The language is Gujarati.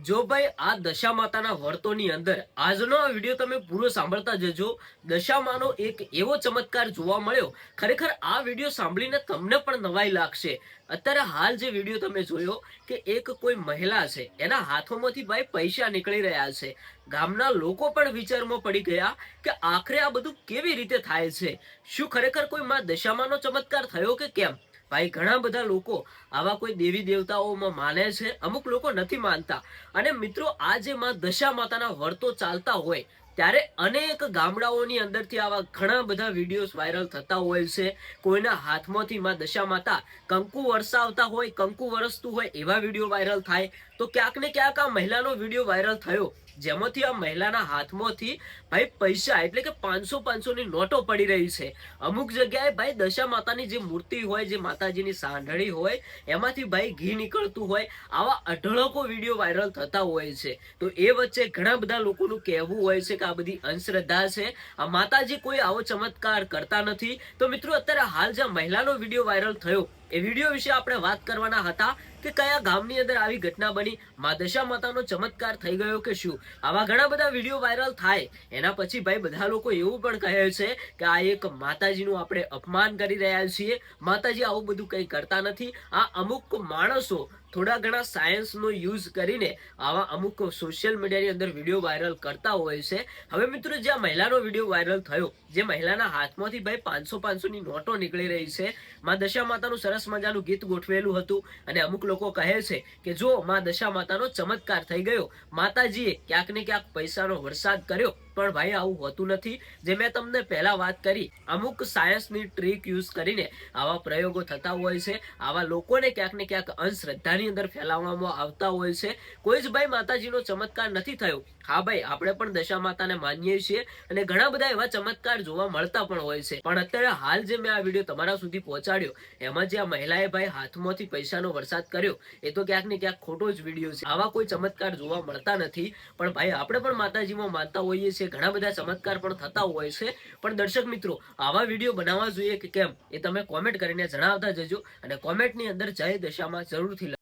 જો ભાઈ આ દશા માતાના વર્તોની અંદર આજનો આ વિડીયો તમે પૂરો સાંભળતા જજો. દશામાનો એક એવો ચમત્કાર જોવા મળ્યો. ખરેખર આ વિડીયો સાંભળીને તમને પણ નવાઈ લાગશે. અત્યારે હાલ જે વિડીયો તમે જોયો કે એક કોઈ મહિલા છે, એના હાથોમાંથી ભાઈ પૈસા નીકળી રહ્યા છે. ગામના લોકો પણ વિચારમાં પડી ગયા કે આખરે આ બધું કેવી રીતે થાય છે. શું ખરેખર કોઈ માં દશામાનો ચમત્કાર થયો કે કેમ? ભાઈ ઘણા બધા લોકો આવા કોઈ દેવી દેવતાઓમાં માને છે, અમુક લોકો નથી માનતા. અને મિત્રો આ જે માં દશા માતાના વર્તો ચાલતા હોય ત્યારે અનેક ગામડાઓની અંદરથી આવા ઘણા બધા વિડીયોઝ વાયરલ થતા હોય છે. કોઈના હાથમાંથી માં દશા માતા કંકુ વરસાવતા હોય, કંકુ વરસતું હોય એવા વિડીયો વાયરલ થાય. તો ક્યાંક ને ક્યાંક આ મહિલાનો વિડીયો વાયરલ થયો જેમાંથી આ મહિલાના હાથમાંથી ભાઈ પૈસા એટલે કે 500 ની નોટો પડી રહી છે. અમુક જગ્યાએ ભાઈ દશા માતાની જે મૂર્તિ હોય, જે માતાજીની સાંઢળી હોય, એમાંથી ભાઈ ઘી નીકળતું હોય. આવા અઢળકો વિડીયો વાયરલ થતા હોય છે. તો એ વચ્ચે ઘણા બધા લોકોનું કહેવું હોય છે કે આ બધી અંધશ્રદ્ધા છે, આ માતાજી કોઈ આવો ચમત્કાર કરતા નથી. તો મિત્રો અત્યારે હાલ જે મહિલાનો વિડીયો વાયરલ થયો એ વિડીયો વિશે આપણે વાત કરવાના હતા કે કયા ગામની અંદર આવી ઘટના બની, માં દશા માતાનો ચમત્કાર થઈ ગયો કે શું. આવા ઘણા બધા વિડીયો વાયરલ થાય એના પછી ભાઈ બધા લોકો એવું પણ કહે છે કે આ એક માતાજીનું આપણે અપમાન કરી રહ્યા છીએ, માતાજી આવું બધું કંઈ કરતા નથી. આ અમુક માણસો થોડા ઘણા સાયન્સનો યુઝ કરીને આવા અમુક સોશિયલ મીડિયાની અંદર વિડીયો વાયરલ કરતા હોય છે. હવે મિત્રો જે આ મહિલાનો વિડીયો વાયરલ થયો, જે મહિલાના હાથમાંથી ભાઈ 500 ની નોટો નીકળી રહી છે, માં દશા માતાનું સરસ મજાનું ગીત ગોઠવેલું હતું અને અમુક લોકો કહે છે કે જો માં દશા માતાનો ચમત્કાર થઈ ગયો, માતાજીએ ક્યાંક ને ક્યાંક પૈસાનો વરસાદ કર્યો. પણ ભાઈ આવું હોતું નથી. જે મેં તમને પહેલા વાત કરી, અમુક સાયન્સની ટ્રીક યુઝ કરીને આવા પ્રયોગો થતા હોય છે. આવા લોકોને ક્યાંક ને ક્યાંક અંધશ્રદ્ધાની અંદર ફેલાવવામાં આવતા હોય છે. કોઈ જ ભાઈ માતાજીનો ચમત્કાર નથી થયો. હા ભાઈ, આપણે પણ દશા માતાને માનીએ છીએ અને ઘણા બધા એવા ચમત્કાર જોવા મળતા પણ હોય છે. પણ અત્યારે હાલ જે મેં આ વિડીયો તમારા સુધી પહોંચાડ્યો એમાં જે આ મહિલાએ ભાઈ હાથમાંથી પૈસાનો વરસાદ કર્યો, એ તો ક્યાંક ને ક્યાંક ખોટો જ વિડીયો છે. આવા કોઈ ચમત્કાર જોવા મળતા નથી. પણ ભાઈ આપણે પણ માતાજીમાં માનતા હોઈએ છીએ, ઘણા બધા ચમત્કાર પણ થતા હોય છે. પણ દર્શક મિત્રો, આવા વિડીયો બનાવવા જોઈએ કે કેમ એ તમે કોમેન્ટ કરીને જણાવતા જજો અને કોમેન્ટની અંદર જય દશામાં જરૂરથી